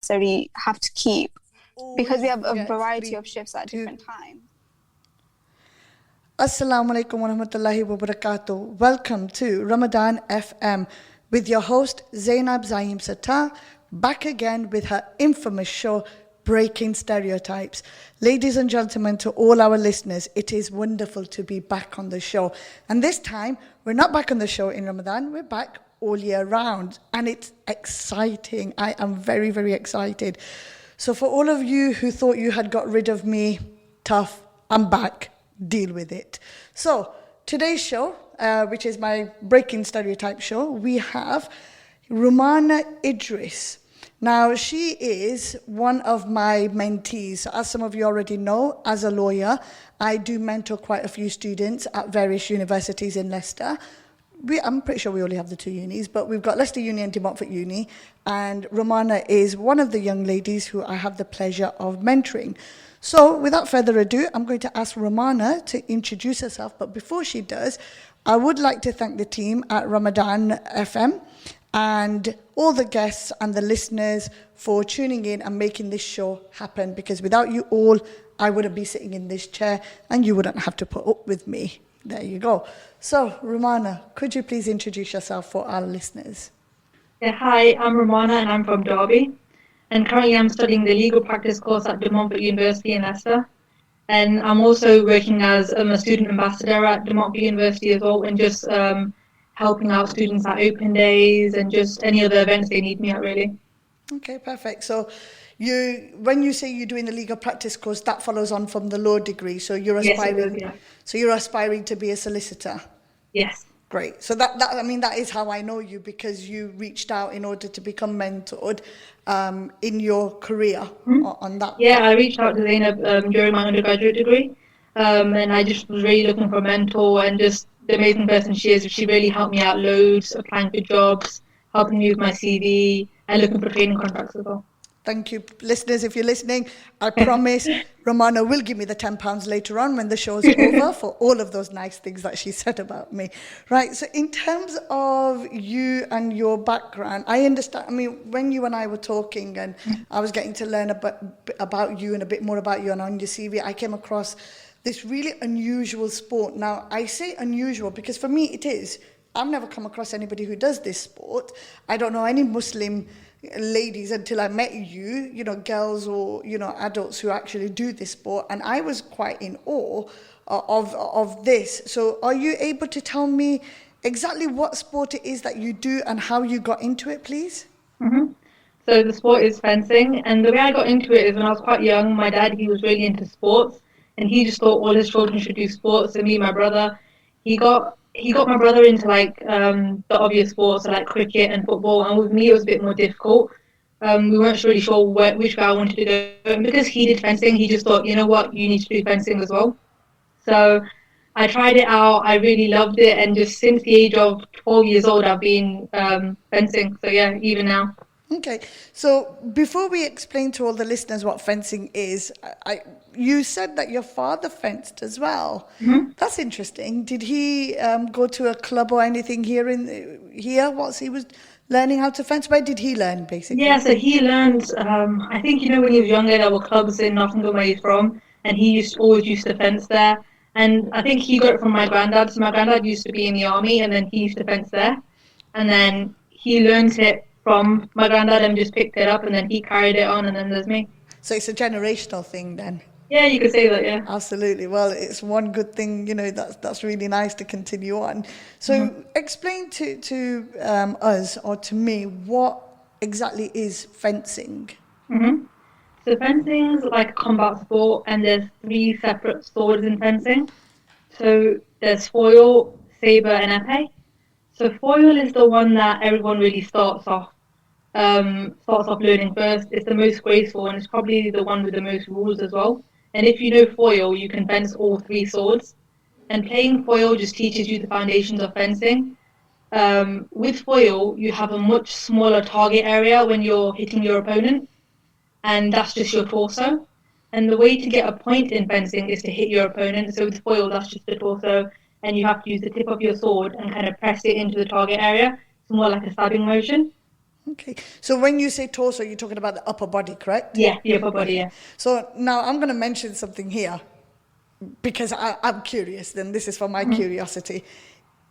necessarily have to keep because we have a Always variety of sleep shifts at too. different times. Assalamu alaikum wa rahmatullahi wa barakatuh. Welcome to Ramadan FM with your host Zainab Zaeem-Sattar, back again with her infamous show Breaking Stereotypes. Ladies and gentlemen, to all our listeners, it is wonderful to be back on the show. And this time, we're not back on the show in Ramadan, we're back all year round. And it's exciting. I am very, very excited. So for all of you who thought you had got rid of me, tough, I'm back. Deal with it. So today's show, which is my Breaking Stereotype show, we have Rumana Idris. Now, she is one of my mentees. As some of you already know, as a lawyer, I do mentor quite a few students at various universities in Leicester. I'm pretty sure we only have the two unis, but we've got Leicester Uni and De Montfort Uni, and Rumana is one of the young ladies who I have the pleasure of mentoring. So, without further ado, I'm going to ask Rumana to introduce herself, but before she does, I would like to thank the team at Ramadan FM and all the guests and the listeners for tuning in and making this show happen, because without you all, I wouldn't be sitting in this chair and you wouldn't have to put up with me. There you go. So, Rumana, could you please introduce yourself for our listeners? Yeah, hi, I'm Romana and I'm from Derby. And currently I'm studying the legal practice course at De Montfort University in Leicester. And I'm also working as a student ambassador at De Montfort University as well, and just helping out students at open days and just any other events they need me at, really. Okay, perfect. So when you say you're doing the legal practice course, that follows on from the law degree. So you're aspiring, yes, it does, yeah. So you're aspiring to be a solicitor. Yes. Great. So that is how I know you, because you reached out in order to become mentored in your career on that. Yeah, I reached out to Zainab during my undergraduate degree, and I just was really looking for a mentor, and just the amazing person she is. She really helped me out loads, applying for jobs, helping me with my CV, and looking for training contracts as well. Thank you, listeners. If you're listening, I promise Romana will give me the £10 later on when the show's over for all of those nice things that she said about me. Right, so in terms of you and your background, I understand, I mean, when you and I were talking and I was getting to learn about you and a bit more about you and on your CV, I came across this really unusual sport. Now, I say unusual because for me it is. I've never come across anybody who does this sport. I don't know any Muslim ladies until I met you, girls or, adults who actually do this sport. And I was quite in awe of this. So are you able to tell me exactly what sport it is that you do and how you got into it, please? Mm-hmm. So the sport is fencing. And the way I got into it is when I was quite young, my dad, he was really into sports. And he just thought all his children should do sports. And me and my brother, he got my brother into the obvious sports, so like cricket and football, and with me it was a bit more difficult. We weren't really sure which way I wanted to go, and because he did fencing, he just thought, you know what, you need to do fencing as well. So I tried it out, I really loved it, and just since the age of 12 years old I've been fencing, so yeah, even now. Okay, so before we explain to all the listeners what fencing is, you said that your father fenced as well. Mm-hmm. That's interesting. Did he go to a club or anything here whilst he was learning how to fence? Where did he learn, basically? Yeah, so he learned, I think, when he was younger, there were clubs in Nottingham where he's from, and he always used to fence there. And I think he got it from my granddad. So my granddad used to be in the army, and then he used to fence there. And then he learned it from my granddad and just picked it up, and then he carried it on, and then there's me. So it's a generational thing then? Yeah, you could say that, yeah. Absolutely. Well, it's one good thing, that's really nice to continue on. So explain to us, or to me, what exactly is fencing? Mm-hmm. So fencing is like a combat sport, and there's 3 separate swords in fencing. So there's foil, saber, and epee. So foil is the one that everyone really starts off learning first. It's the most graceful, and it's probably the one with the most rules as well. And if you know foil, you can fence all 3 swords. And playing foil just teaches you the foundations of fencing. With foil, you have a much smaller target area when you're hitting your opponent, and that's just your torso. And the way to get a point in fencing is to hit your opponent. So with foil, that's just the torso, and you have to use the tip of your sword and kind of press it into the target area. It's more like a stabbing motion. Okay. So when you say torso, you're talking about the upper body, correct? Yeah, the upper body, yeah. So now I'm going to mention something here because I'm curious, then this is for my curiosity.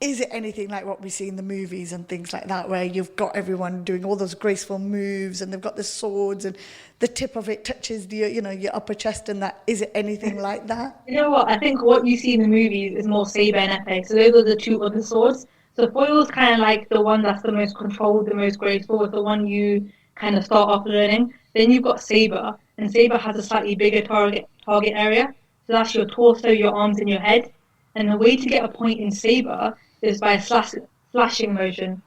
Is it anything like what we see in the movies and things like that, where you've got everyone doing all those graceful moves and they've got the swords and the tip of it touches your upper chest and that? Is it anything like that? You know what? I think what you see in the movies is more saber and epee. So those are the two other swords. So foil is kind of like the one that's the most controlled, the most graceful, it's the one you kind of start off learning. Then you've got saber, and saber has a slightly bigger target area. So that's your torso, your arms, and your head. And the way to get a point in saber is by a slashing motion.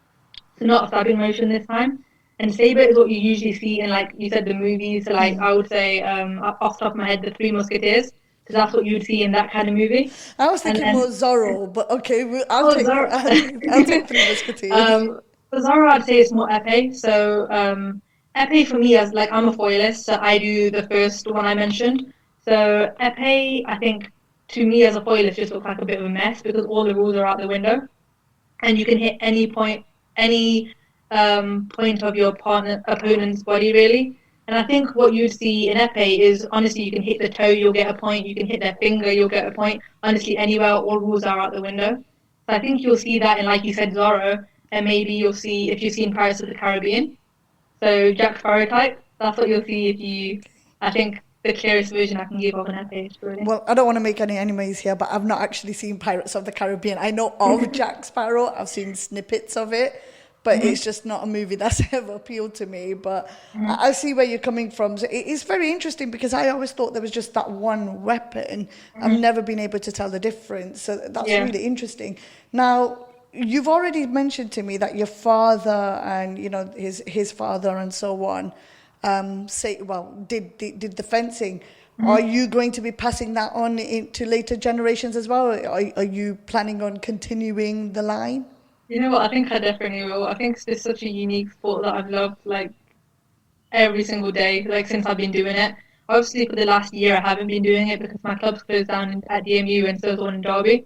So not a stabbing motion this time. And saber is what you usually see in, like you said, the movies. So like I would say, off the top of my head, the Three Musketeers. So that's what you would see in that kind of movie. I was thinking more Zorro, but okay, I'll take Zorro. I'll take Three Musketeers. For Zorro, I'd say it's more epee. So epee for me, as like I'm a foilist, so I do the first one I mentioned. So epee, I think to me as a foilist, just looks like a bit of a mess because all the rules are out the window, and you can hit any point, any point of your opponent's body really. And I think what you see in epee is honestly you can hit the toe, you'll get a point. You can hit their finger, you'll get a point. Honestly, anywhere, all rules are out the window. So I think you'll see that in, like you said, Zorro, and maybe you'll see if you've seen Pirates of the Caribbean. So Jack Sparrow type. That's what you'll see if you. I think the clearest version I can give of an epee is really. Well, I don't want to make any enemies here, but I've not actually seen Pirates of the Caribbean. I know of Jack Sparrow. I've seen snippets of it, but it's just not a movie that's ever appealed to me. But I see where you're coming from. So it's very interesting because I always thought there was just that one weapon. I've never been able to tell the difference. So that's really interesting. Now, you've already mentioned to me that your father and his father and so on did the fencing. Are you going to be passing that on to later generations as well? Are you planning on continuing the line? You know what? I think I definitely will. I think it's just such a unique sport that I've loved like every single day, like since I've been doing it. Obviously, for the last year, I haven't been doing it because my club's closed down at DMU and so is one in Derby.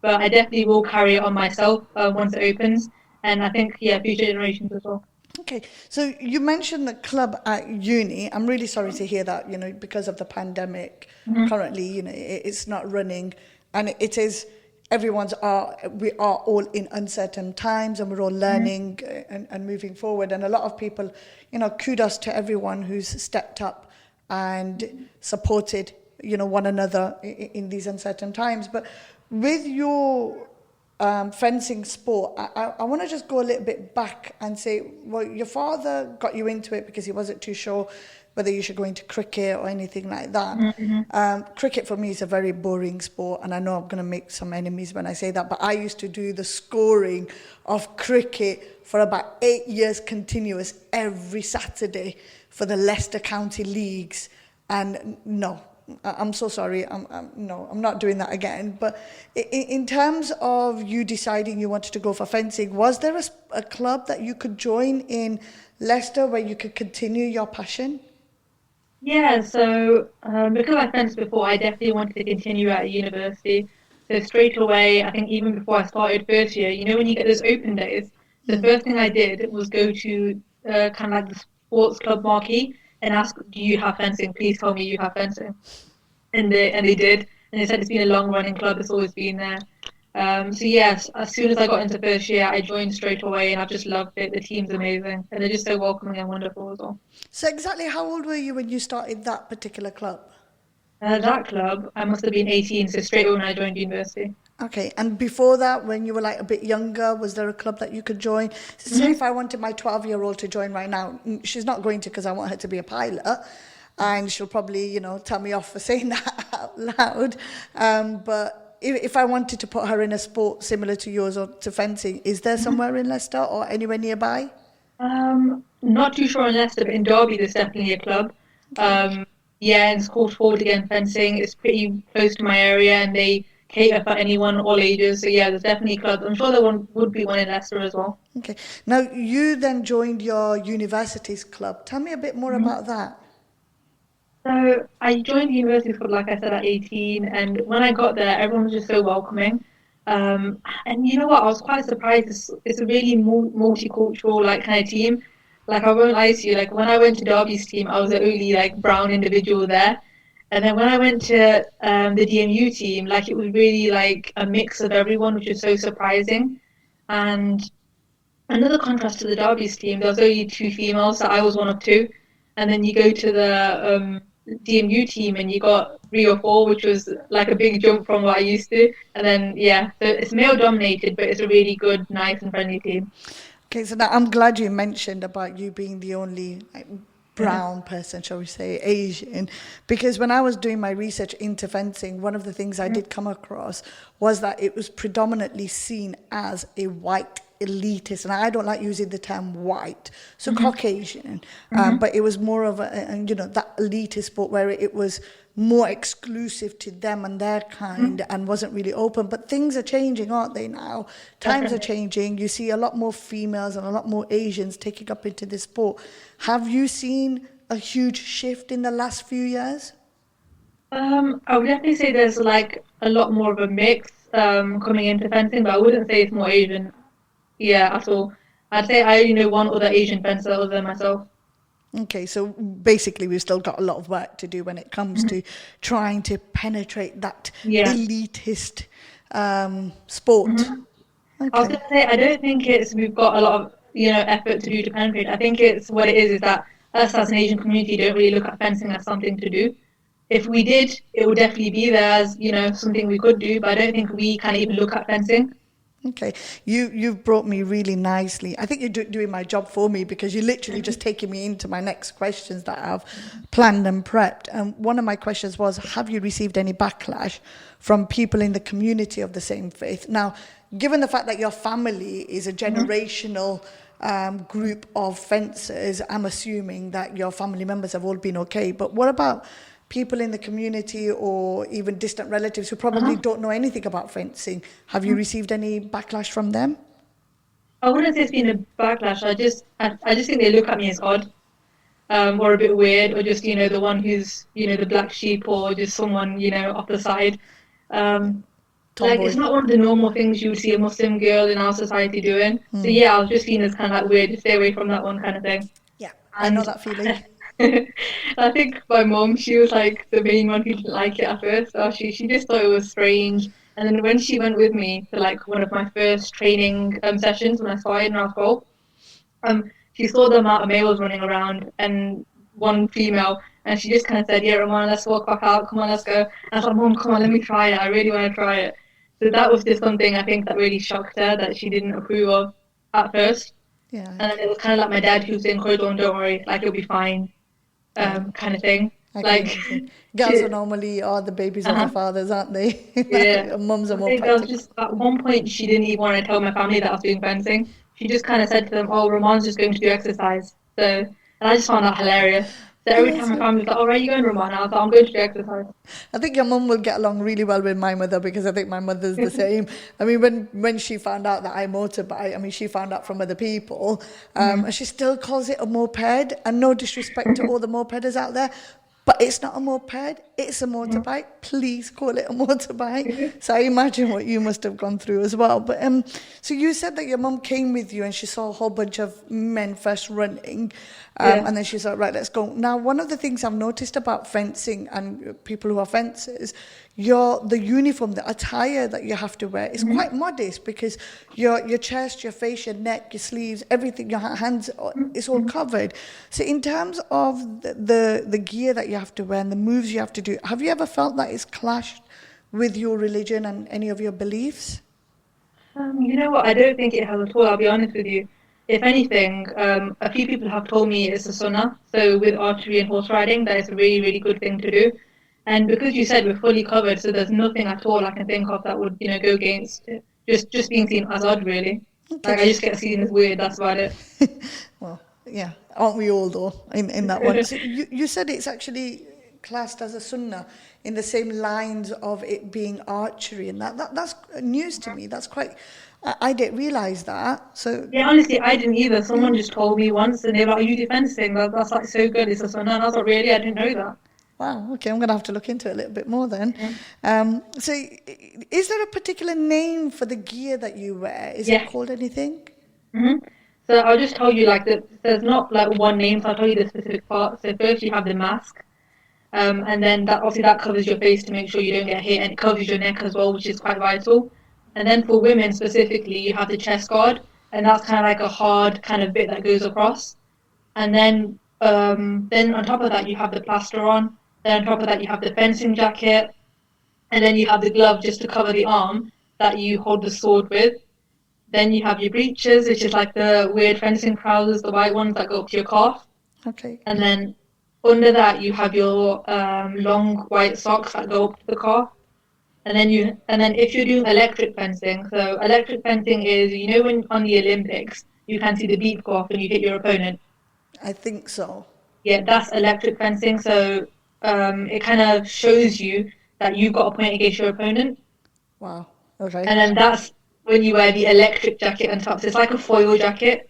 But I definitely will carry it on myself once it opens, and I think future generations as well. Okay, so you mentioned the club at uni. I'm really sorry to hear that, because of the pandemic. Currently, it's not running, and it is, we are all in uncertain times, and we're all learning and moving forward. And a lot of people, kudos to everyone who's stepped up and supported, one another in these uncertain times. But with your fencing sport, I want to just go a little bit back and say, well, your father got you into it because he wasn't too sure whether you should go into cricket or anything like that. Cricket for me is a very boring sport, and I know I'm going to make some enemies when I say that, but I used to do the scoring of cricket for about 8 years continuous every Saturday for the Leicester County Leagues, and no, I'm so sorry. I'm not doing that again. But in terms of you deciding you wanted to go for fencing, was there a club that you could join in Leicester where you could continue your passion? Yeah, so because I fenced before, I definitely wanted to continue at university. So straight away, I think even before I started first year, when you get those open days, the first thing I did was go to kind of like the sports club marquee and ask, do you have fencing? Please tell me you have fencing. And they did. And they said it's been a long running club, it's always been there. So yes, as soon as I got into first year, I joined straight away and I've just loved it. The team's amazing and they're just so welcoming and wonderful as well. So exactly how old were you when you started that particular club? That club, I must have been 18, so straight away when I joined university. Okay, and before that, when you were like a bit younger, was there a club that you could join? Say if I wanted my 12-year-old to join right now, she's not going to because I want her to be a pilot, and she'll probably, tell me off for saying that out loud. But if I wanted to put her in a sport similar to yours or to fencing, is there somewhere in Leicester or anywhere nearby? Not too sure in Leicester, but in Derby there's definitely a club. And it's called Forward Again Fencing. It's pretty close to my area and they cater for anyone, all ages. So yeah, there's definitely clubs. I'm sure there would be one in Leicester as well. Okay. Now, you then joined your university's club. Tell me a bit more about that. So I joined the university club, like I said, at 18. And when I got there, everyone was just so welcoming. And you know what? I was quite surprised. It's a really multicultural kind of team. Like, I won't lie to you, like, when I went to Derby's team, I was the only, like, brown individual there. And then when I went to the DMU team, like, it was really, like, a mix of everyone, which was so surprising. And another contrast to the Derby's team, there was only two females, so I was one of two. And then you go to the DMU team and you got three or four, which was like a big jump from what I used to. And then, yeah, so it's male dominated, but it's a really good, nice, and friendly team. Okay, so now I'm glad you mentioned about you being the only brown person, shall we say, Asian, because when I was doing my research into fencing, one of the things I did come across was that it was predominantly seen as a white elitist, and I don't like using the term white, so Caucasian, but it was more of that elitist sport where it was more exclusive to them and their kind and wasn't really open. But things are changing, aren't they now? Times are changing. You see a lot more females and a lot more Asians taking up into this sport. Have you seen a huge shift in the last few years? I would definitely say there's like a lot more of a mix coming into fencing, but I wouldn't say it's more Asian, yeah, at all. I'd say I only know one other Asian fencer other than myself. Okay, so basically we've still got a lot of work to do when it comes to trying to penetrate that Yeah. elitist sport. I was gonna say I don't think it's we've got a lot of effort to do to penetrate. I think it's what it is that us as an Asian community don't really look at fencing as something to do. If we did, it would definitely be there as something we could do. But I don't think we kind of even look at fencing. Okay, you've brought me really nicely. I think you're doing my job for me because you're literally just taking me into my next questions that I've planned and prepped. And one of my questions was, have you received any backlash from people in the community of the same faith? Now, given the fact that your family is a generational group of fencers, I'm assuming that your family members have all been okay. But what about people in the community or even distant relatives who probably don't know anything about fencing? Have you received any backlash from them? I wouldn't say it's been a backlash. I just think they look at me as odd, or a bit weird, or just the one who's the black sheep, or just someone off the side. Like it's not one of the normal things you would see a Muslim girl in our society doing. So yeah, I was just seen as kind of like weird, stay away from that one kind of thing. Yeah, I know that feeling. I think my mum, she was like the main one who didn't like it at first. So she just thought it was strange. And then when she went with me to like one of my first training sessions when I started in our 12, she saw the amount of males running around and one female, and she just kind of said, "Yeah, Ramona, let's walk back out. Come on, let's go." And I was like, "Mum, come on, let me try it. I really want to try it." So that was just something I think that really shocked her that she didn't approve of at first. Yeah. And then it was kind of like my dad who was saying, "Hold on, don't worry, like it'll be fine." Kind of thing. Like girls are normally are the babies of their fathers, aren't they? Yeah. Mums are I more think there was practical. just at one point she didn't even want to tell my family that I was doing fencing. She just kind of said to them, "Oh, Ramon's just going to do exercise." So, and I just found that hilarious. So every time my family was like, "Oh, where are you going, Ramon?" I was like, "I'm going to do exercise." I think your mum will get along really well with my mother because I think my mother's the same. I mean, when she found out that I motorbike, I mean, she found out from other people, and she still calls it a moped. And no disrespect to all the mopeders out there, but it's not a moped, it's a motorbike. Please call it a motorbike. So I imagine what you must have gone through as well. But so you said that your mum came with you and she saw a whole bunch of men first running, and then she said, right, let's go. Now, one of the things I've noticed about fencing and people who are fencers, the uniform, the attire that you have to wear is quite modest because your chest, your face, your neck, your sleeves, everything, your hands, it's all covered. So in terms of the gear that you have to wear and the moves you have to do, have you ever felt that it's clashed with your religion and any of your beliefs? You know what? I don't think it has at all. I'll be honest with you. If anything, a few people have told me it's a sunnah. So with archery and horse riding, that is a really, really good thing to do. And because you said we're fully covered, so there's nothing at all I can think of that would, go against it. Just being seen as odd, really. Okay. Like I just get seen as weird. That's about it. Well, yeah, aren't we all though in that one? So you said it's actually classed as a sunnah in the same lines of it being archery, and that's news to me. That's quite. I didn't realise that. So Yeah, honestly, I didn't either. Someone just told me once, and they were like, "Are you defending? That's like so good. It's a sunnah." And I was like, "Really? I didn't know that." wow, okay, I'm going to have to look into it a little bit more then. So is there a particular name for the gear that you wear? Is it called anything? So I'll just tell you like that there's not like one name, so I'll tell you the specific parts. So first you have the mask, and then that obviously that covers your face to make sure you don't get hit, and it covers your neck as well, which is quite vital. And then for women specifically, you have the chest guard, and that's kind of like a hard kind of bit that goes across. And then on top of that you have the plaster on. Then on top of that you have the fencing jacket, and then you have the glove just to cover the arm that you hold the sword with. Then you have your breeches, which is like the weird fencing trousers, the white ones that go up to your calf. Okay. And then under that you have your long white socks that go up to the calf. And then if you're doing electric fencing, so electric fencing is, you know, when on the Olympics you can see the beep go off and you hit your opponent. I think so. Yeah, that's electric fencing. So it kind of shows you that you've got a point against your opponent. Wow. Okay. And then that's when you wear the electric jacket on top. So it's like a foil jacket.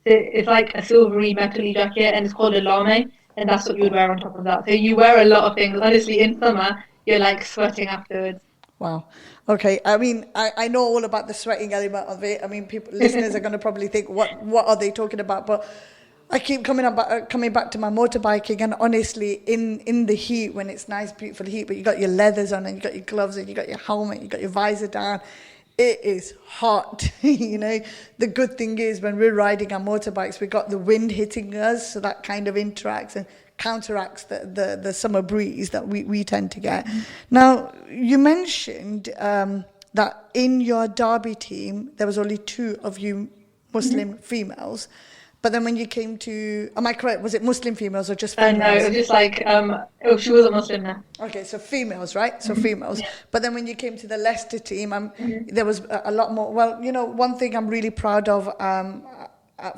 So it's like a silvery metally jacket, and it's called a lame, and that's what you would wear on top of that. So you wear a lot of things. Honestly, in summer, you're like sweating afterwards. Wow. Okay. I mean, I know all about the sweating element of it. I mean, listeners are going to probably think, what are they talking about? But I keep coming back to my motorbiking, and honestly, in the heat, when it's nice, beautiful heat, but you got your leathers on, and you got your gloves, and you got your helmet, you got your visor down, it is hot. You know, the good thing is when we're riding our motorbikes, we got the wind hitting us, so that kind of interacts and counteracts the summer breeze that we tend to get. Now, you mentioned that in your derby team, there was only 2 of you Muslim females. But then when you came to, am I correct? Was it Muslim females or just females? No, it was just like, she wasn't Muslim now. Okay, so females, right? So females. Yeah. But then when you came to the Leicester team, there was a lot more. Well, you know, one thing I'm really proud of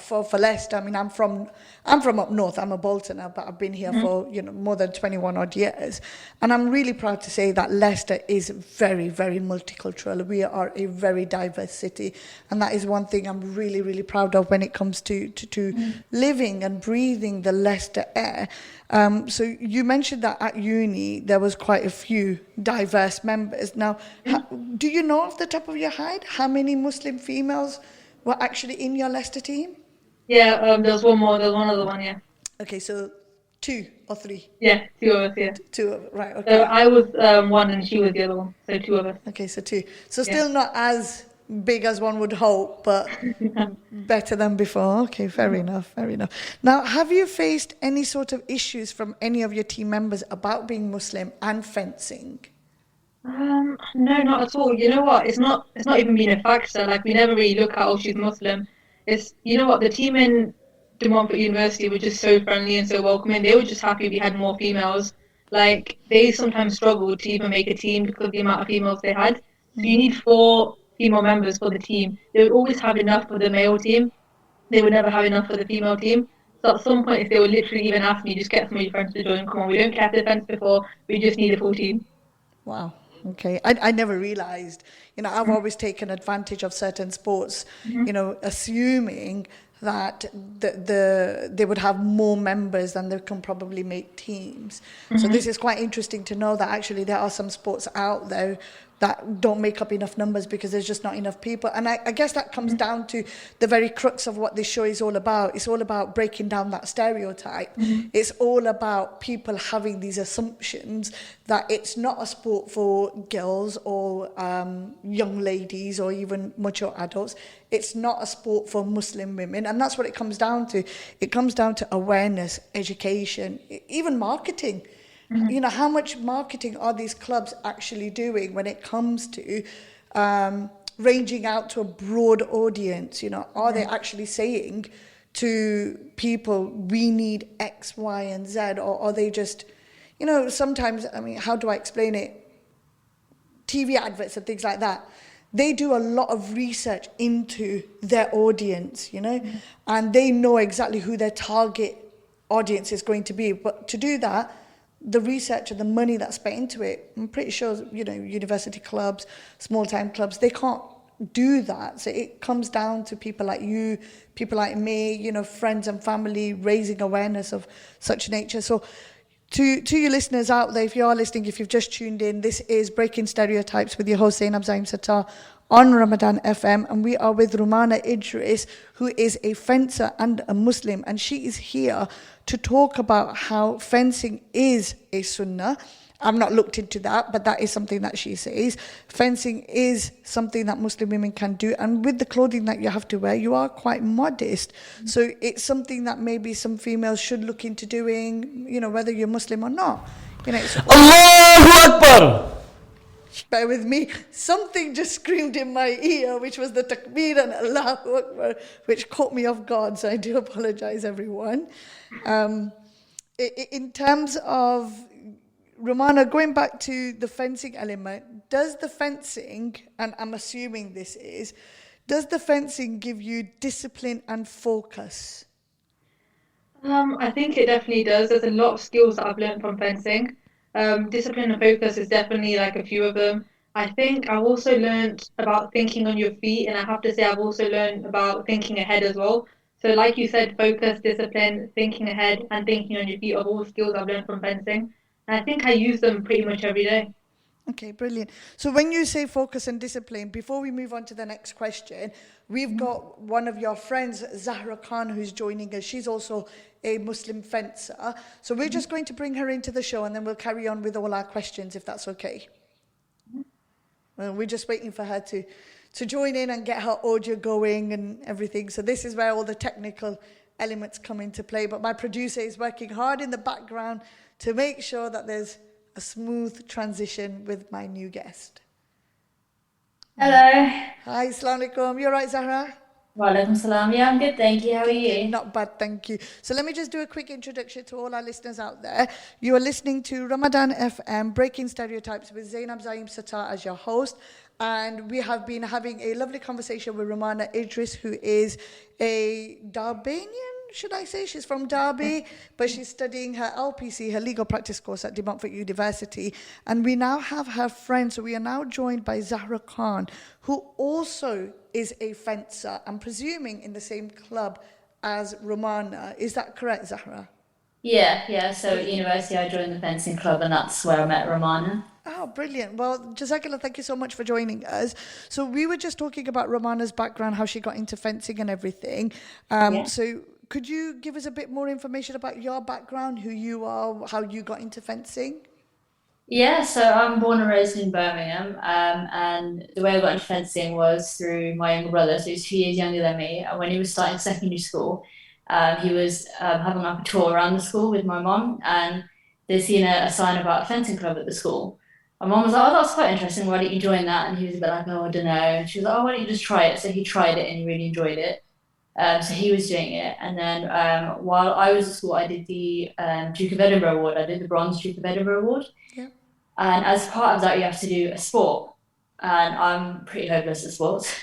for Leicester. I mean, I'm from up north. I'm a Boltoner, but I've been here for more than 21 odd years, and I'm really proud to say that Leicester is very, very multicultural. We are a very diverse city, and that is one thing I'm really, really proud of when it comes to living and breathing the Leicester air. So you mentioned that at uni there was quite a few diverse members. Now, do you know off the top of your head how many Muslim females were actually in your Leicester team? Yeah, there was one more. There was one other one, yeah. Okay, so 2 or 3? Yeah, 2 of us, yeah. 2 of right, okay. So I was one and she was the other one, so 2 of us. Okay, so 2. So still not as big as one would hope, but better than before. Okay, fair enough, fair enough. Now, have you faced any sort of issues from any of your team members about being Muslim and fencing? No, not at all. You know what? It's not even been a factor. Like, we never really look at, oh, she's Muslim. It's, you know what? The team in De Montfort University were just so friendly and so welcoming. They were just happy we had more females. Like, they sometimes struggled to even make a team because of the amount of females they had. So you need 4 female members for the team. They would always have enough for the male team. They would never have enough for the female team. So at some point, if they would literally even ask me, just get some of your friends to join. Come on, we don't care if the fence before. We just need a full team. Wow. Okay, I never realized, I've always taken advantage of certain sports, assuming that they would have more members than they can probably make teams. So this is quite interesting to know that actually there are some sports out there that don't make up enough numbers because there's just not enough people. And I guess that comes down to the very crux of what this show is all about. It's all about breaking down that stereotype. It's all about people having these assumptions that it's not a sport for girls or young ladies or even mature adults. It's not a sport for Muslim women. And that's what it comes down to. It comes down to awareness, education, even marketing. How much marketing are these clubs actually doing when it comes to ranging out to a broad audience? Are they actually saying to people, we need X, Y, and Z? Or are they just, sometimes, how do I explain it? TV adverts and things like that. They do a lot of research into their audience, and they know exactly who their target audience is going to be. But to do that, the research and the money that's spent into it, I'm pretty sure, university clubs, small-time clubs, they can't do that. So it comes down to people like you, people like me, friends and family, raising awareness of such nature. So to you listeners out there, if you are listening, if you've just tuned in, this is Breaking Stereotypes with your host, Zainab Zaeem-Sattar, on Ramadan FM, and we are with Rumana Idris, who is a fencer and a Muslim, and she is here to talk about how fencing is a sunnah. I've not looked into that, but that is something that she says. Fencing is something that Muslim women can do, and with the clothing that you have to wear, you are quite modest. So it's something that maybe some females should look into doing, whether you're Muslim or not. Allahu Akbar! Bear with me. Something just screamed in my ear, which was the takbir and Allahu Akbar, which caught me off guard, so I do apologize, everyone. In terms of Rumana, going back to the fencing element, does the fencing, and I'm assuming does the fencing give you discipline and focus? I think it definitely does. There's a lot of skills that I've learned from fencing. Discipline and focus is definitely like a few of them. I think I've also learned about thinking on your feet, and I have to say I've also learned about thinking ahead as well. So like you said, focus, discipline, thinking ahead, and thinking on your feet are all skills I've learned from fencing. And I think I use them pretty much every day. Okay, brilliant. So when you say focus and discipline, before we move on to the next question, we've got one of your friends, Zahra Khan, who's joining us. She's also a Muslim fencer. So we're just going to bring her into the show, and then we'll carry on with all our questions, if that's okay. Well, we're just waiting for her to join in and get her audio going and everything. So this is where all the technical elements come into play. But my producer is working hard in the background to make sure that there's a smooth transition with my new guest. Hello. Hi, Assalamu alaikum. You all right, Zahra? Walaikum salam. Yeah, I'm good, thank you. How are you? Not bad, thank you. So let me just do a quick introduction to all our listeners out there. You are listening to Ramadan FM, Breaking Stereotypes with Zainab Zaeem-Sattar as your host. And we have been having a lovely conversation with Rumana Idris, who is a Darbanian, should I say? She's from Derby, but she's studying her LPC, her legal practice course at De Montfort University. And we now have her friend, so we are now joined by Zahra Khan, who also is a fencer, I'm presuming in the same club as Rumana. Is that correct, Zahra? Yeah. So at university, I joined the fencing club, and that's where I met Romana. Oh, brilliant. Well, Jazakallah, thank you so much for joining us. So we were just talking about Romana's background, how she got into fencing and everything. So could you give us a bit more information about your background, who you are, how you got into fencing? Yeah, so I'm born and raised in Birmingham, and the way I got into fencing was through my younger brother. So he's 2 years younger than me. And when he was starting secondary school, he was having like a tour around the school with my mum, and they'd seen a sign about a fencing club at the school. My mum was like, "Oh, that's quite interesting. Why don't you join that?" And he was a bit like, "Oh, I don't know." And she was like, "Oh, why don't you just try it?" So he tried it and he really enjoyed it. So he was doing it. And then while I was at school, I did the Duke of Edinburgh Award. I did the Bronze Duke of Edinburgh Award. Yeah. And as part of that, you have to do a sport. And I'm pretty hopeless at sports.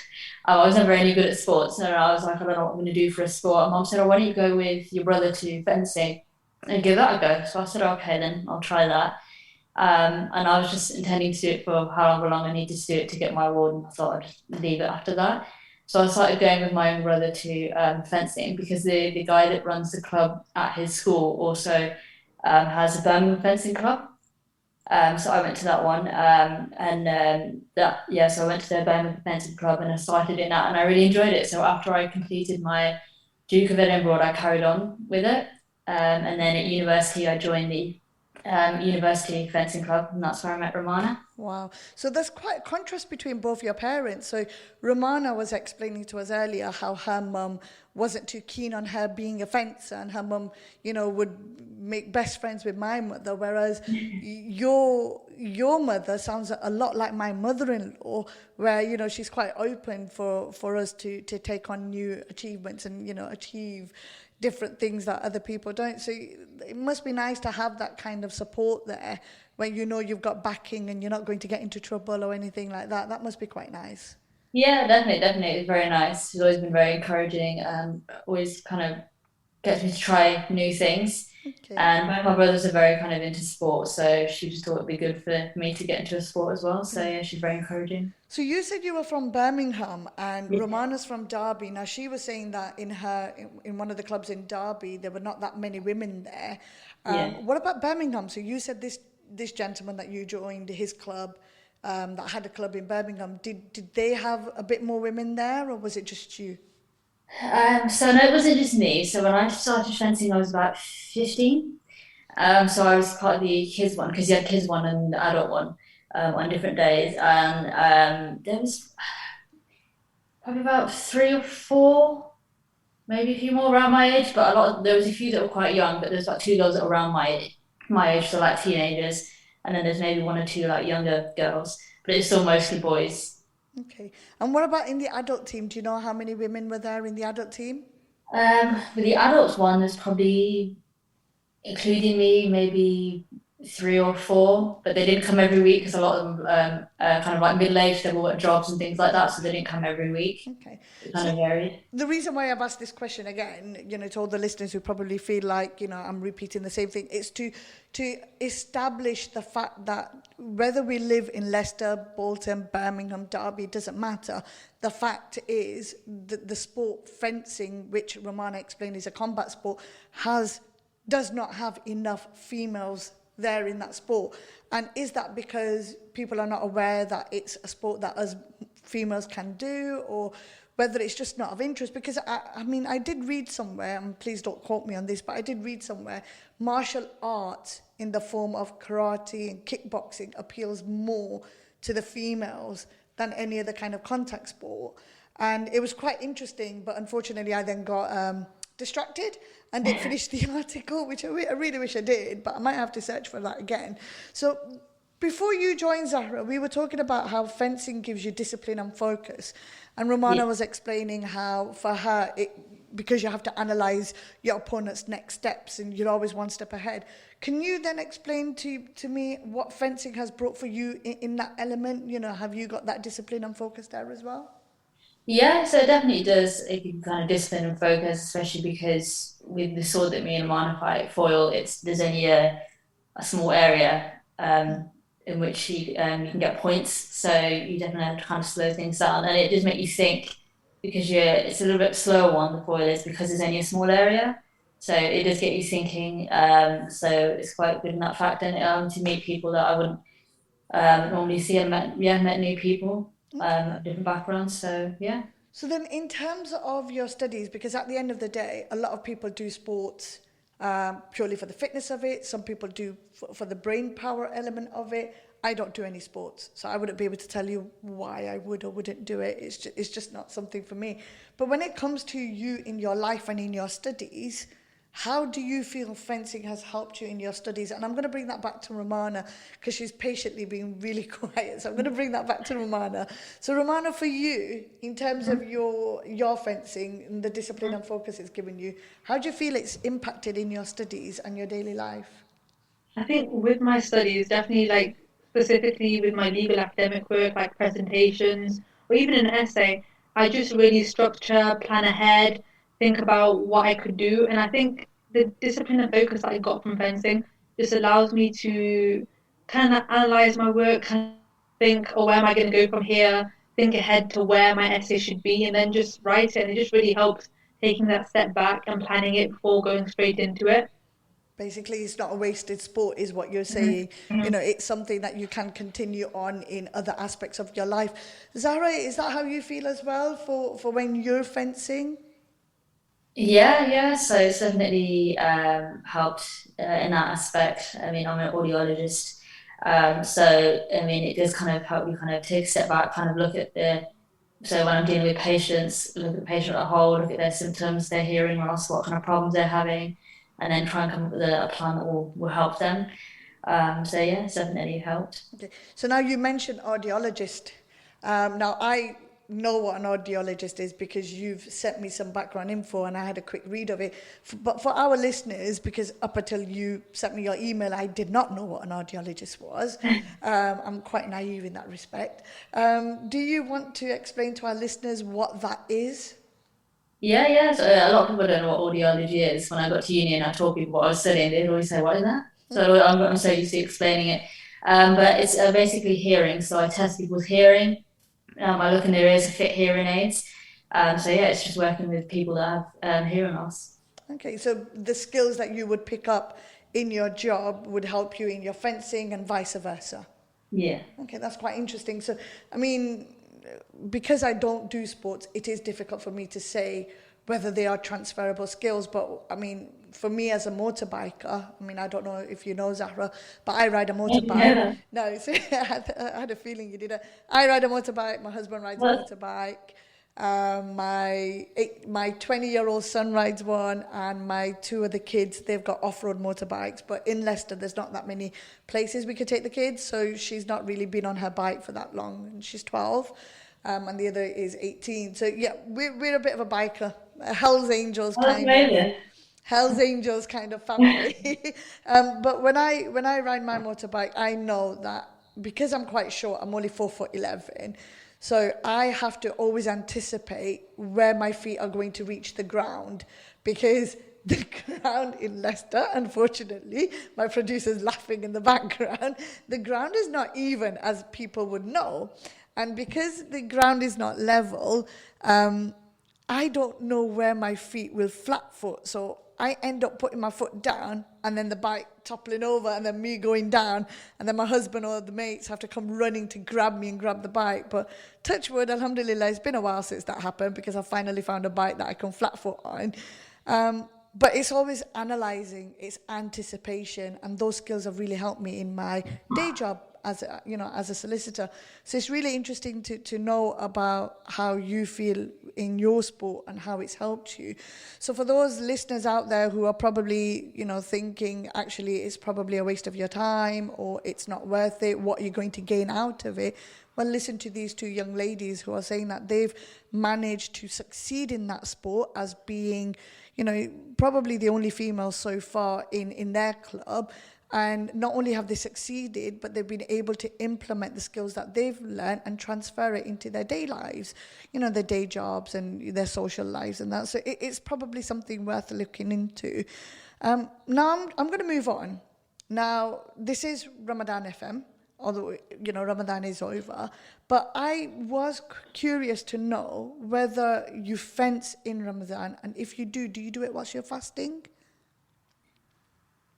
I was never any good at sports. And I was like, I don't know what I'm going to do for a sport. And Mum said, "Oh, why don't you go with your brother to fencing and give that a go?" So I said, "Okay, then I'll try that." And I was just intending to do it for however long I needed to do it to get my award. And I thought I'd just leave it after that. So I started going with my own brother to fencing, because the guy that runs the club at his school also has a Birmingham fencing club. So I went to that one, so I went to the Birmingham fencing club and I started in that, and I really enjoyed it. So after I completed my Duke of Edinburgh, I carried on with it, and then at university I joined the university fencing club, and that's where I met Romana. Wow. So there's quite a contrast between both your parents. So Romana was explaining to us earlier how her mum wasn't too keen on her being a fencer, and her mum, would make best friends with my mother, whereas your mother sounds a lot like my mother-in-law, where, she's quite open for us to take on new achievements and, achieve different things that other people don't. So it must be nice to have that kind of support there when you've got backing and you're not going to get into trouble or anything like that. That must be quite nice. Yeah, definitely. It's very nice. She's always been very encouraging and always kind of gets me to try new things. Okay. And my brothers are very kind of into sport, so she just thought it'd be good for me to get into a sport as well. So yeah, she's very encouraging. So you said you were from Birmingham, and Romana's from Derby. Now she was saying that in one of the clubs in Derby, there were not that many women there. What about Birmingham? So you said this gentleman that you joined his club, that had a club in Birmingham. Did they have a bit more women there, or was it just you? So no, it wasn't just me. So when I started fencing, I was about 15. So I was part of the kids one because you had kids one and the adult one on different days, and there was probably about 3 or 4, maybe a few more around my age, but there was a few that were quite young, but there's about 2 girls that were around my age, so like teenagers, and then there's maybe 1 or 2 like younger girls, but it's still mostly boys. Okay. And what about in the adult team? Do you know how many women were there in the adult team? With the adults one, there's probably, including me, maybe 3 or 4, but they didn't come every week because a lot of them kind of like middle-aged, they all at jobs and things like that, so they didn't come every week. Okay. It kind of varied. The reason why I've asked this question again, to all the listeners who probably feel like, I'm repeating the same thing, is to establish the fact that whether we live in Leicester, Bolton, Birmingham, Derby, it doesn't matter. The fact is that the sport fencing, which Rumana explained is a combat sport, does not have enough females there in that sport. And is that because people are not aware that it's a sport that us females can do, or whether it's just not of interest? Because I did read somewhere, and please don't quote me on this, but I did read somewhere, martial arts in the form of karate and kickboxing appeals more to the females than any other kind of contact sport. And it was quite interesting, but unfortunately I then got distracted and didn't finish the article, which I really wish I did, but I might have to search for that again. So before you joined Zahra, we were talking about how fencing gives you discipline and focus. And Rumana was explaining how for her, because you have to analyse your opponent's next steps and you're always one step ahead. Can you then explain to me what fencing has brought for you in that element? Have you got that discipline and focus there as well? Yeah, so it definitely does. It can kind of discipline and focus, especially because with the sword that me and Amana fight, foil, there's only a small area in which you can get points. So you definitely have to kind of slow things down, and it does make you think because it's a little bit slower one. The foil is because there's only a small area, so it does get you thinking. So it's quite good in that fact, and to meet people that I wouldn't normally see. I met new people. Different backgrounds, so yeah. So then in terms of your studies, because at the end of the day, a lot of people do sports purely for the fitness of it. Some people do for the brain power element of it. I don't do any sports, so I wouldn't be able to tell you why I would or wouldn't do it. It's just not something for me. But when it comes to you in your life and in your studies, how do you feel fencing has helped you in your studies? And I'm going to bring that back to Rumana because she's patiently being really quiet. So I'm going to bring that back to Rumana. So Rumana, for you, in terms of your fencing and the discipline and focus it's given you, how do you feel it's impacted in your studies and your daily life? I think with my studies, definitely like specifically with my legal academic work, like presentations or even an essay, I just really structure, plan ahead, think about what I could do. And I think the discipline and focus that I got from fencing just allows me to kind of analyze my work, kind of think, oh, where am I going to go from here? Think ahead to where my essay should be, and then just write it. And it just really helps taking that step back and planning it before going straight into it. Basically, it's not a wasted sport, is what you're saying. Mm-hmm. It's something that you can continue on in other aspects of your life. Zahra, is that how you feel as well for when you're fencing? Yeah. So it's definitely helped in that aspect. I mean, I'm an audiologist, so I mean, it does kind of help you kind of take a step back, kind of look at so when I'm dealing with patients, look at the patient at a whole, look at their symptoms, their hearing loss, what kind of problems they're having, and then try and come up with a plan that will help them. So yeah, it's definitely helped. Okay. So now you mentioned audiologist. Now I know what an audiologist is because you've sent me some background info and I had a quick read of it. But for our listeners, because up until you sent me your email, I did not know what an audiologist was. I'm quite naive in that respect. Do you want to explain to our listeners what that is? Yeah. So a lot of people don't know what audiology is. When I got to uni and I told people what I was studying, they'd always say, "What is that?" So I'm so used to explaining it. But it's basically hearing. So I test people's hearing. I look in their ears to fit hearing aids. So yeah, it's just working with people that have hearing loss. Okay, so the skills that you would pick up in your job would help you in your fencing and vice versa. Yeah. Okay, that's quite interesting. So, I mean, because I don't do sports, it is difficult for me to say whether they are transferable skills. But I mean, for me as a motorbiker, I mean, I don't know if you know Zahra, but I ride a motorbike. Yeah. No, so I had a feeling you did. I ride a motorbike. My husband rides a What? motorbike. My 20-year-old son rides one, and my two other kids, they've got off-road motorbikes. But in Leicester, there's not that many places we could take the kids, so she's not really been on her bike for that long, and she's 12, and the other is 18. So yeah, we're a bit of a biker, a Hell's Angels Oh, that's kind of. amazing. Hell's Angels kind of family. But when I ride my motorbike, I know that because I'm quite short, I'm only 4'11", so I have to always anticipate where my feet are going to reach the ground, because the ground in Leicester, unfortunately, my producer's laughing in the background, the ground is not even, as people would know. And because the ground is not level, I don't know where my feet will flat foot. So I end up putting my foot down, and then the bike toppling over, and then me going down, and then my husband or the mates have to come running to grab me and grab the bike. But touch wood, alhamdulillah, it's been a while since that happened, because I finally found a bike that I can flat foot on. But it's always analysing, it's anticipation, and those skills have really helped me in my day job as a solicitor. So it's really interesting to know about how you feel in your sport and how it's helped you. So for those listeners out there who are probably, thinking actually it's probably a waste of your time, or it's not worth it, what are you going to gain out of it? Well, listen to these two young ladies who are saying that they've managed to succeed in that sport as being, probably the only females so far in their club. And not only have they succeeded, but they've been able to implement the skills that they've learned and transfer it into their day lives, their day jobs and their social lives and that. So it's probably something worth looking into. Now I'm going to move on. Now, this is Ramadan FM, although, Ramadan is over. But I was curious to know whether you fence in Ramadan, and if you do you do it whilst you're fasting?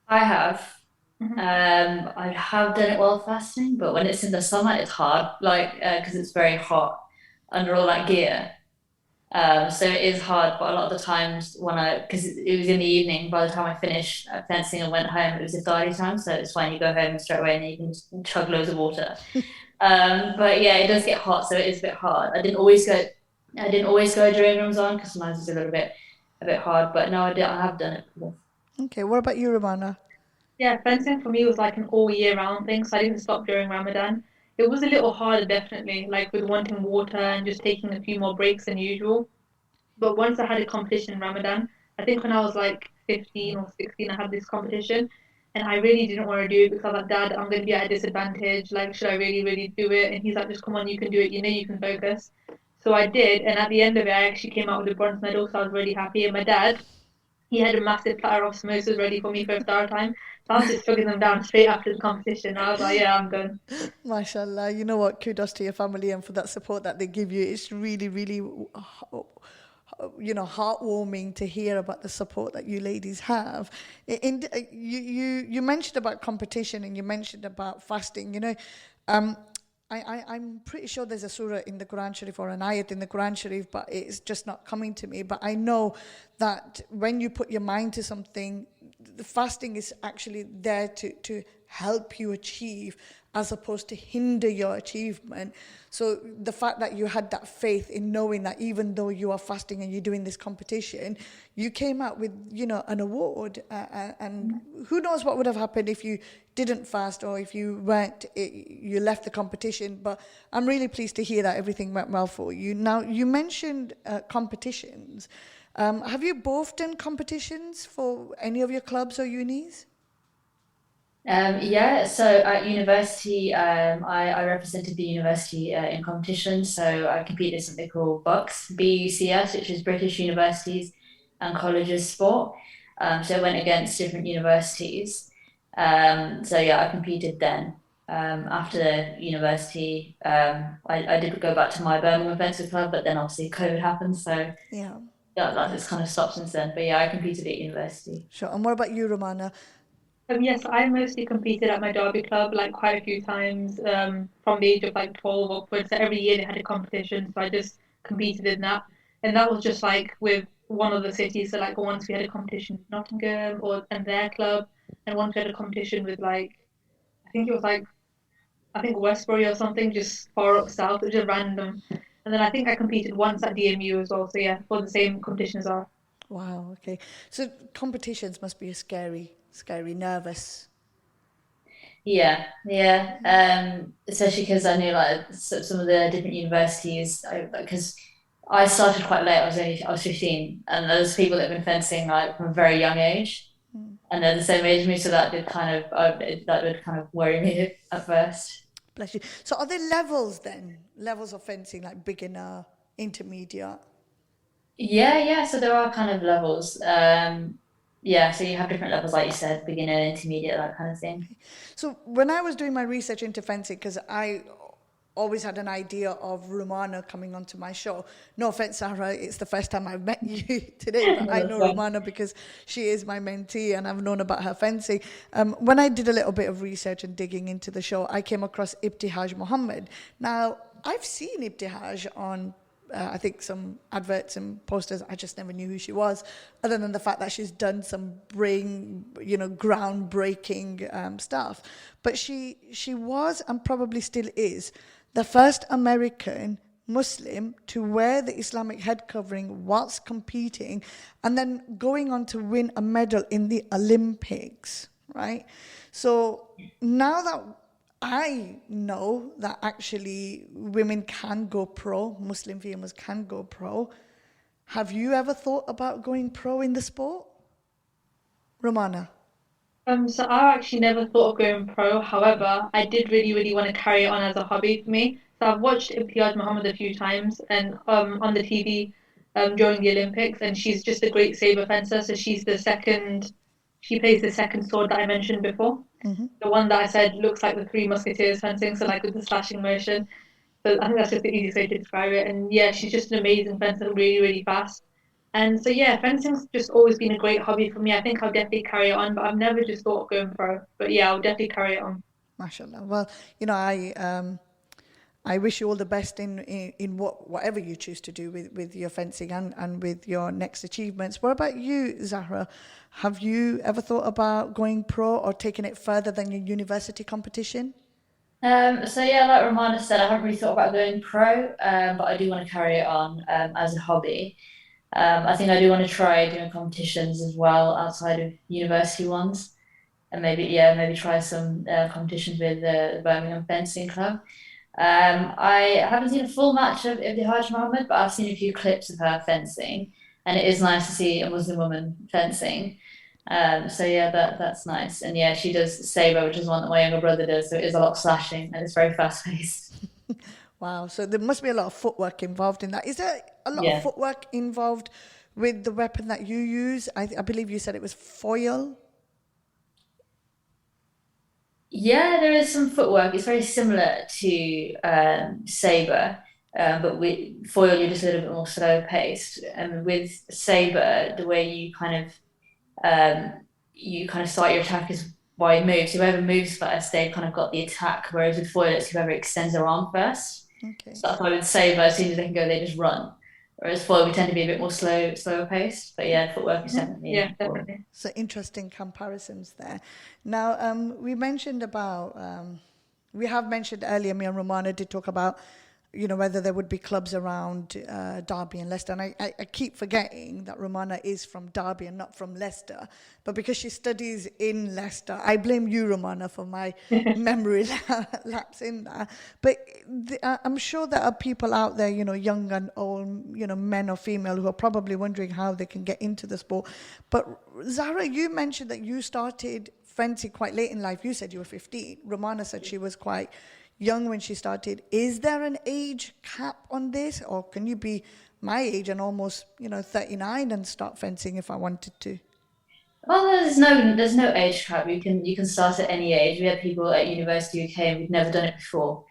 I have. I have done it while fasting, but when it's in the summer, it's hard, like, because it's very hot under all that gear. So it is hard, but a lot of the times because it was in the evening, by the time I finished fencing and went home, it was iftari time, so it's fine, you go home straight away and you can just chug loads of water. But yeah, it does get hot, so it is a bit hard. I didn't always go during Ramadan, because sometimes it's a bit hard, but no, I have done it before. Okay, what about you, Rumana? Yeah, fencing for me was like an all year round thing, so I didn't stop during Ramadan. It was a little harder, definitely, like with wanting water and just taking a few more breaks than usual. But once I had a competition in Ramadan, I think when I was like 15 or 16, I had this competition, and I really didn't want to do it because I was like, Dad, I'm going to be at a disadvantage. Like, should I really, really do it? And he's like, just come on, you can do it. You can focus. So I did, and at the end of it, I actually came out with a bronze medal, so I was really happy. And my dad, he had a massive platter of samosas ready for me for iftar time. So I was just chugging them down straight after the competition. I was like, yeah, I'm done. MashaAllah, you know what? Kudos to your family and for that support that they give you. It's really, really, heartwarming to hear about the support that you ladies have. You mentioned about competition and you mentioned about fasting. I'm pretty sure there's a surah in the Quran Sharif or an ayat in the Quran Sharif, but it's just not coming to me. But I know that when you put your mind to something, the fasting is actually there to help you achieve as opposed to hinder your achievement. So the fact that you had that faith in knowing that even though you are fasting and you're doing this competition, you came out with, an award. And who knows what would have happened if you didn't fast or if you you left the competition. But I'm really pleased to hear that everything went well for you. Now, you mentioned competitions. Have you both done competitions for any of your clubs or unis? Yeah, so at university, I represented the university in competitions. So I competed in something called BUCS, which is British Universities and Colleges Sport. So I went against different universities. So yeah, I competed then. After university, I did go back to my Birmingham Fencer Club, but then obviously COVID happened, so Yeah. that just kind of stopped since then. But yeah, I competed at university. Sure. And what about you, Rumana? Yes, I mostly competed at my derby club like quite a few times from the age of like 12 upwards. So every year they had a competition, so I just competed in that. And that was just like with one of the cities. So like once we had a competition with Nottingham or and their club, and once we had a competition with like I think it was like I think Westbury or something, just far up south, it was just random. And then I think I competed once at DMU as well. So yeah, for the same competitions are. Wow, okay. So competitions must be a scary, nervous. Yeah, yeah. Especially because I knew like some of the different universities. Because I started quite late. I was 15, and there's people that have been fencing like from a very young age, and they're the same age as me. So that did kind of that would kind of worry me at first. Bless you. So are there levels then? Levels of fencing, like beginner, intermediate? Yeah, yeah. So there are kind of levels. Yeah. So you have different levels, like you said, beginner, intermediate, that kind of thing. So when I was doing my research into fencing, because I always had an idea of Rumana coming onto my show. No offense, Sarah, it's the first time I've met you today, but I know Rumana because she is my mentee and I've known about her fencing. When I did a little bit of research and digging into the show, I came across Ibtihaj Muhammad. Now, I've seen Ibtihaj on I think some adverts and posters. I just never knew who she was, other than the fact that she's done some groundbreaking stuff. But she was and probably still is the first American Muslim to wear the Islamic head covering whilst competing, and then going on to win a medal in the Olympics. Right. So now that I know that actually women can go pro, Muslim females can go pro. Have you ever thought about going pro in the sport? Romana? So I actually never thought of going pro. However, I did really, really want to carry it on as a hobby for me. So I've watched Imtiaz Muhammad a few times and on the TV during the Olympics, and she's just a great saber fencer. So she's the second, she plays the second sword that I mentioned before. The one that I said looks like the Three Musketeers fencing, so like with the slashing motion. So I think that's just the easiest way to describe it. And yeah, she's just an amazing fencer, really, really fast. And so yeah, fencing's just always been a great hobby for me. I think I'll definitely carry it on, but I've never just thought of going pro. But yeah, I'll definitely carry it on. MashaAllah. Well, I wish you all the best in whatever you choose to do with your fencing and with your next achievements. What about you, Zahra? Have you ever thought about going pro or taking it further than your university competition? So yeah, like Romana said, I haven't really thought about going pro, but I do want to carry it on as a hobby. I think I do want to try doing competitions as well outside of university ones, and maybe try some competitions with the Birmingham Fencing Club. I haven't seen a full match of Ibtihaj Muhammad, but I've seen a few clips of her fencing, and it is nice to see a Muslim woman fencing. So yeah, that's nice. And yeah, she does saber, which is one that my younger brother does, so it is a lot of slashing and it's very fast paced. Wow, so there must be a lot of footwork involved in that. Is there a lot Yeah. of footwork involved with the weapon that you use? I believe you said it was foil. Yeah, there is some footwork. It's very similar to saber, but with foil, you're just a little bit more slow paced. And with saber, the way you kind of start your attack is by moves. Whoever moves first, they've kind of got the attack. Whereas with foil, it's whoever extends their arm first. Okay. So that's why with saber, as soon as they can go, they just run. Whereas foil, we tend to be a bit more slower paced. But yeah, footwork is definitely Yeah, important. definitely. So interesting comparisons there. Now, we mentioned about, we have mentioned earlier, me and Romana did talk about, whether there would be clubs around Derby and Leicester. And I keep forgetting that Romana is from Derby and not from Leicester. But because she studies in Leicester, I blame you, Romana, for my memory lapse in that. But I'm sure there are people out there, young and old, men or female, who are probably wondering how they can get into the sport. But Zahra, you mentioned that you started fencing quite late in life. You said you were 15. Romana said she was quite young when she started. Is there an age cap on this, or can you be my age and almost 39 and start fencing if I wanted to? Well, there's no age cap. You can start at any age. We had people at university who came who'd never done it before,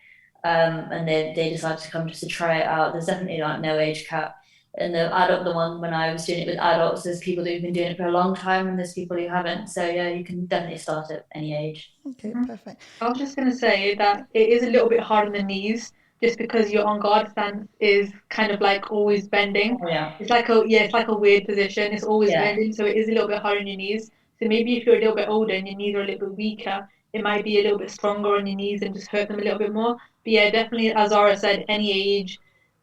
and they decided to come just to try it out. There's definitely like no age cap. And the one when I was doing it with adults, there's people who've been doing it for a long time and there's people who haven't. So yeah, you can definitely start at any age. Okay, perfect. I was just going to say that it is a little bit hard on the knees just because your on guard stance is kind of like always bending. Oh, yeah. It's like a weird position. It's always Yeah. bending, so it is a little bit hard on your knees. So maybe if you're a little bit older and your knees are a little bit weaker, it might be a little bit stronger on your knees and just hurt them a little bit more. But yeah, definitely, as Zara said, any age,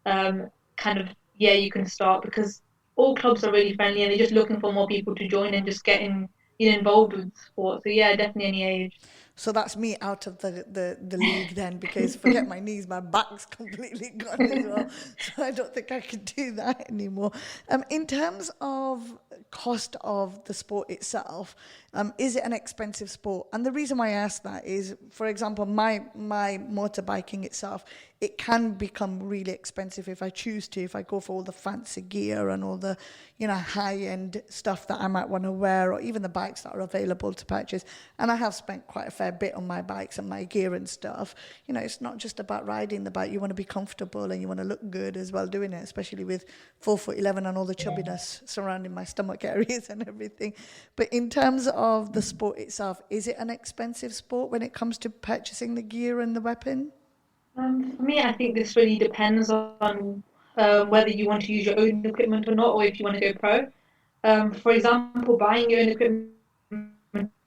kind of, yeah, you can start because all clubs are really friendly and they're just looking for more people to join and just getting involved with sport. So yeah, definitely any age. So that's me out of the league then, because forget my knees, my back's completely gone as well. So I don't think I can do that anymore. In terms of cost of the sport itself, is it an expensive sport? And the reason why I ask that is, for example, my motorbiking itself, it can become really expensive if I choose to, if I go for all the fancy gear and all the, high-end stuff that I might want to wear, or even the bikes that are available to purchase. And I have spent quite a fair bit on my bikes and my gear and stuff. It's not just about riding the bike. You want to be comfortable and you want to look good as well doing it, especially with 4'11" and all the chubbiness surrounding my stomach areas and everything. But in terms of the sport itself, is it an expensive sport when it comes to purchasing the gear and the weapon? For me, I think this really depends on whether you want to use your own equipment or not, or if you want to go pro. For example, buying your own equipment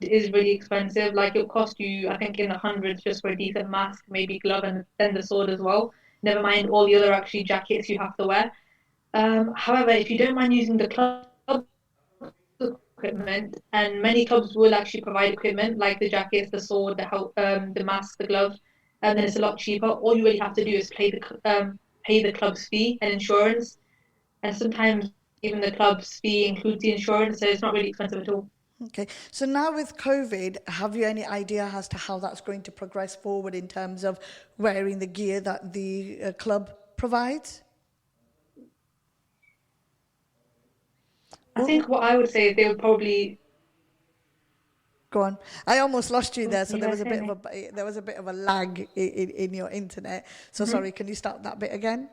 is really expensive. Like it'll cost you, I think, in the hundreds just for a decent mask, maybe glove, and then the sword as well. Never mind all the other actually jackets you have to wear. However, if you don't mind using the club equipment, and many clubs will actually provide equipment like the jackets, the sword, the mask, the gloves, and then it's a lot cheaper. All you really have to do is pay the club's fee and insurance, and sometimes even the club's fee includes the insurance, so it's not really expensive at all. Okay, so now with COVID, have you any idea as to how that's going to progress forward in terms of wearing the gear that the club provides? I think what I would say is they would probably. Go on. I almost lost you there, so You there was guys a hear bit of a lag in your internet. So sorry, can you start that bit again?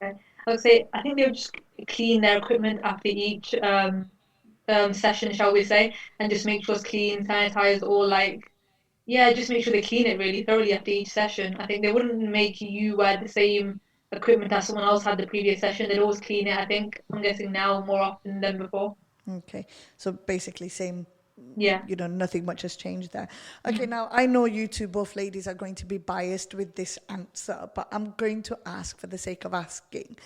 Okay. I would say I think they would just clean their equipment after each session, shall we say, and just make sure it's clean, sanitized, or just make sure they clean it really thoroughly after each session. I think they wouldn't make you wear the same equipment as someone else had the previous session. They'd always clean it, I think. I'm guessing now more often than before. Okay, so basically same. Yeah. Nothing much has changed there. Okay, now I know you two, both ladies, are going to be biased with this answer, but I'm going to ask for the sake of asking,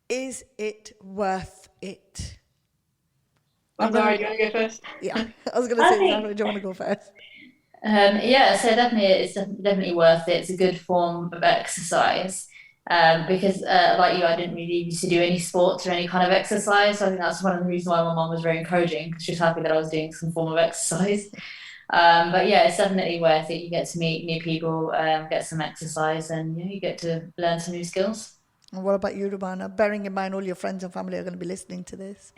is it worth it? I'm sorry, do you want to go first? Yeah, I was going to say, Zara, do you want to go first? Yeah, so definitely it's definitely worth it. It's a good form of exercise. Because like you, I didn't really used to do any sports or any kind of exercise. So I think that's one of the reasons why my mom was very encouraging, because she was happy that I was doing some form of exercise. But yeah, it's definitely worth it. You get to meet new people, get some exercise, and you get to learn some new skills. And what about you, Rumana? Bearing in mind all your friends and family are going to be listening to this.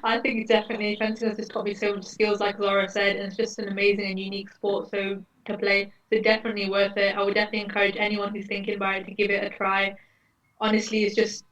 I think definitely fencing has just taught me so much skills, like Laura said, and it's just an amazing and unique sport to play. So definitely worth it. I would definitely encourage anyone who's thinking about it to give it a try. Honestly, it's just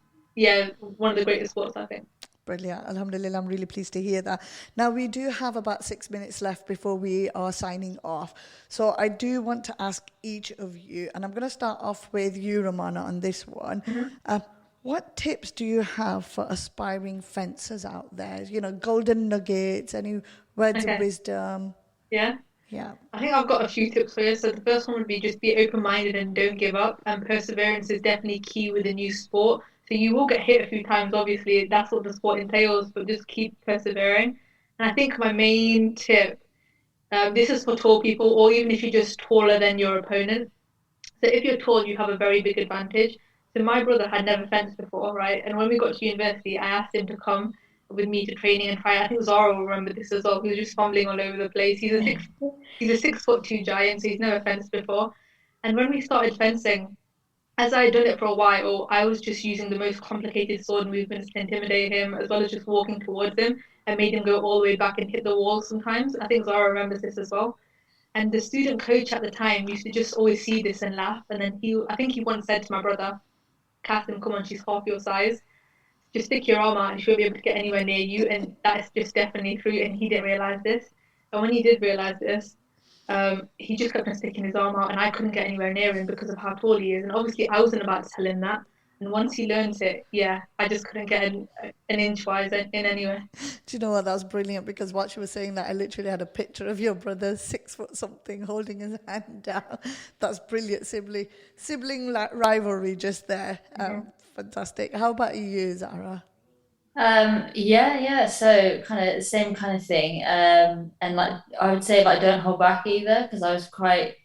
one of the greatest sports, I think. Brilliant. Alhamdulillah, I'm really pleased to hear that. Now, we do have about 6 minutes left before we are signing off. So I do want to ask each of you, and I'm going to start off with you, Rumana, on this one. Mm-hmm. What tips do you have for aspiring fencers out there? Golden nuggets, any words of wisdom? Yeah. Yeah. I think I've got a few tips for you. So the first one would be just be open-minded and don't give up. And perseverance is definitely key with a new sport. So you will get hit a few times, obviously. That's what the sport entails, but just keep persevering. And I think my main tip, this is for tall people, or even if you're just taller than your opponent. So if you're tall, you have a very big advantage. So my brother had never fenced before, right? And when we got to university, I asked him to come with me to training and try. I think Zara will remember this as well. He was just fumbling all over the place. He's a 6'2" giant, so he's never fenced before. And when we started fencing, as I had done it for a while, I was just using the most complicated sword movements to intimidate him, as well as just walking towards him and made him go all the way back and hit the wall sometimes. I think Zara remembers this as well. And the student coach at the time used to just always see this and laugh. And then I think he once said to my brother, Catherine, come on, she's half your size. Just stick your arm out and she won't be able to get anywhere near you. And that is just definitely true. And he didn't realize this. And when he did realize this, he just kept on sticking his arm out, and I couldn't get anywhere near him because of how tall he is. And obviously, I wasn't about to tell him that. And once he learned it, yeah, I just couldn't get an inch wise in anywhere. Do you know what? That was brilliant, because what she was saying, that I literally had a picture of your brother, 6 foot something, holding his hand down. That's brilliant sibling rivalry just there. Fantastic. How about you, Zara? Yeah. So kind of the same kind of thing. And like I would say, like don't hold back either, because I was quite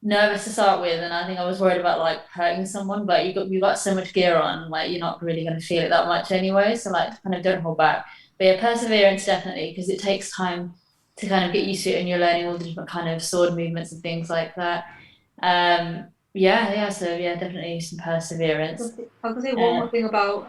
nervous to start with, and I think I was worried about like hurting someone. But you got so much gear on, like you're not really going to feel it that much anyway. So like kind of don't hold back. But yeah, perseverance definitely, because it takes time to kind of get used to it, and you're learning all the different kind of sword movements and things like that. Yeah. So yeah, definitely some perseverance. I was going to say one more thing about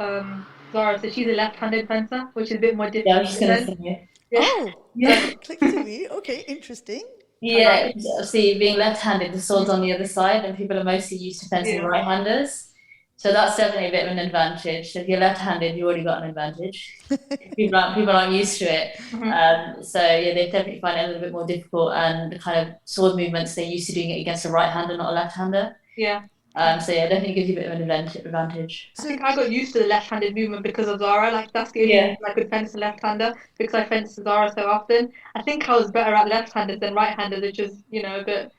Zara. So she's a left-handed fencer, which is a bit more difficult. Yeah, I was just going to say. Oh, that clicked to me. Okay, interesting. Yeah, see, being left-handed, the sword's on the other side, and people are mostly used to fencing right-handers. So that's definitely a bit of an advantage. So if you're left-handed, you already got an advantage. people aren't used to it. So yeah, they definitely find it a little bit more difficult, and the kind of sword movements, they're used to doing it against a right-hander, not a left-hander. Yeah. So yeah, definitely gives you a bit of an advantage. I think I got used to the left-handed movement because of Zara. Like that's the only reason I could fence a left-hander, because I fenced Zara so often. I think I was better at left-handed than right-handed, which is, a bit.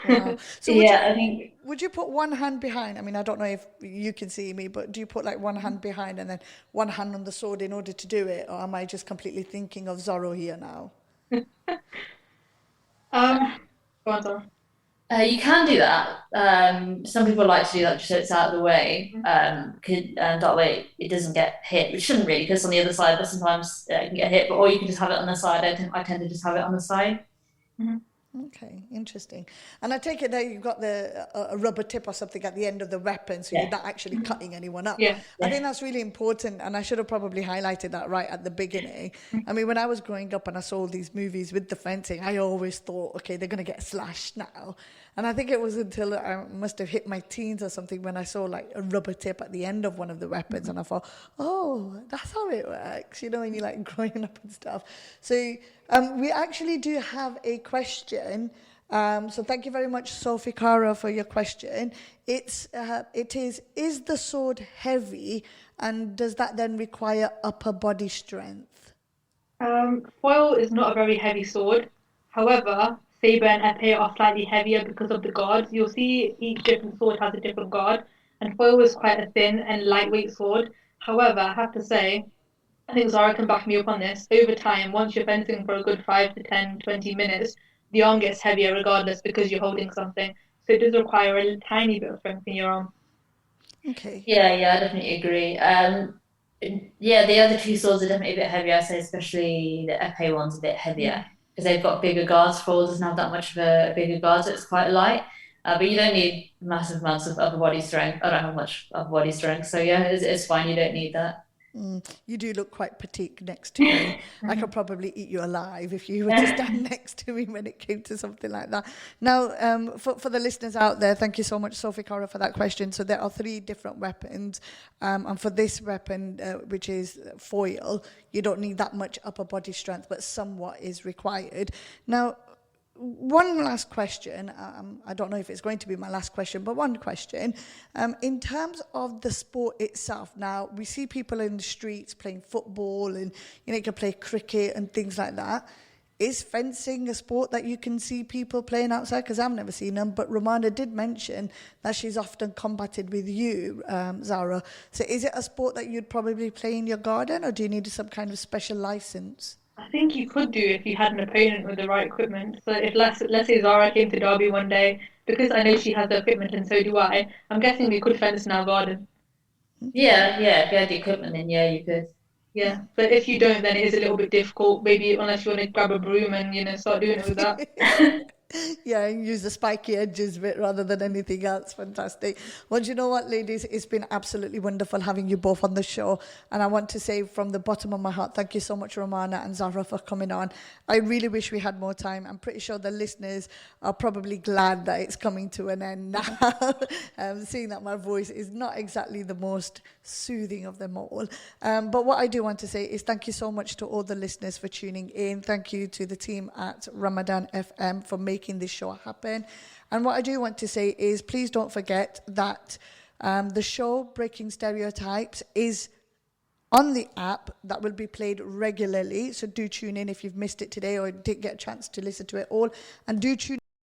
Wow. So I think. Would you put one hand behind? I mean, I don't know if you can see me, but do you put like one hand behind and then one hand on the sword in order to do it, or am I just completely thinking of Zorro here now? Go on, Zara. You can do that. Some people like to do that just so it's out of the way, and that way it doesn't get hit. It shouldn't really, because on the other side, but sometimes it can get hit. Or you can just have it on the side. I tend to just have it on the side. Okay, interesting. And I take it that you've got a rubber tip or something at the end of the weapon, so you're not actually cutting anyone up. Yeah. I think that's really important, and I should have probably highlighted that right at the beginning. I mean, when I was growing up and I saw these movies with the fencing, I always thought, okay, they're going to get slashed now. And I think it was until I must have hit my teens or something when I saw like a rubber tip at the end of one of the weapons, and I thought, oh, that's how it works, when you're like growing up and stuff. So we actually do have a question. So thank you very much, Sophie Cara, for your question. It is the sword heavy, and does that then require upper body strength? Foil is not a very heavy sword. However, saber and epee are slightly heavier because of the guards. You'll see each different sword has a different guard, and foil is quite a thin and lightweight sword. However, I have to say, I think Zara can back me up on this. Over time, once you're fencing for a good 5 to 10, 20 minutes, the arm gets heavier regardless because you're holding something. So it does require a tiny bit of strength in your arm. Okay. Yeah, I definitely agree. The other two swords are definitely a bit heavier. I'd say especially the epee one's a bit heavier because they've got bigger guards. Foil doesn't have that much of a bigger guard, so it's quite light. But you don't need massive amounts of upper body strength. I don't have much upper body strength, so yeah, it's fine. You don't need that. You do look quite petite next to me. I could probably eat you alive if you were to stand next to me when it came to something like that. Now, for the listeners out there, thank you so much, Sophie Cara, for that question. So there are 3 different weapons. And for this weapon, which is foil, you don't need that much upper body strength, but somewhat is required. Now, one last question. I don't know if it's going to be my last question, but one question. In terms of the sport itself, now we see people in the streets playing football, and you can play cricket and things like that. Is fencing a sport that you can see people playing outside? Because I've never seen them, but Rumana did mention that she's often combated with you, Zara. So is it a sport that you'd probably play in your garden, or do you need some kind of special license? I think you could do if you had an opponent with the right equipment. So if let's say Zara came to Derby one day, because I know she has the equipment and so do I'm guessing we could fence in our garden. Yeah, if you had the equipment, then yeah, you could. Yeah, but if you don't, then it is a little bit difficult. Maybe unless you want to grab a broom and start doing it with that. Yeah, and use the spiky edges bit rather than anything else. Fantastic. Well, do you know what, ladies? It's been absolutely wonderful having you both on the show. And I want to say from the bottom of my heart, thank you so much, Rumana and Zahra, for coming on. I really wish we had more time. I'm pretty sure the listeners are probably glad that it's coming to an end now. Seeing that my voice is not exactly the most soothing of them all. But what I do want to say is thank you so much to all the listeners for tuning in. Thank you to the team at Ramadan FM for making this show happen. And what I do want to say is please don't forget that the show Breaking Stereotypes is on the app that will be played regularly. So do tune in if you've missed it today or didn't get a chance to listen to it all. And do tune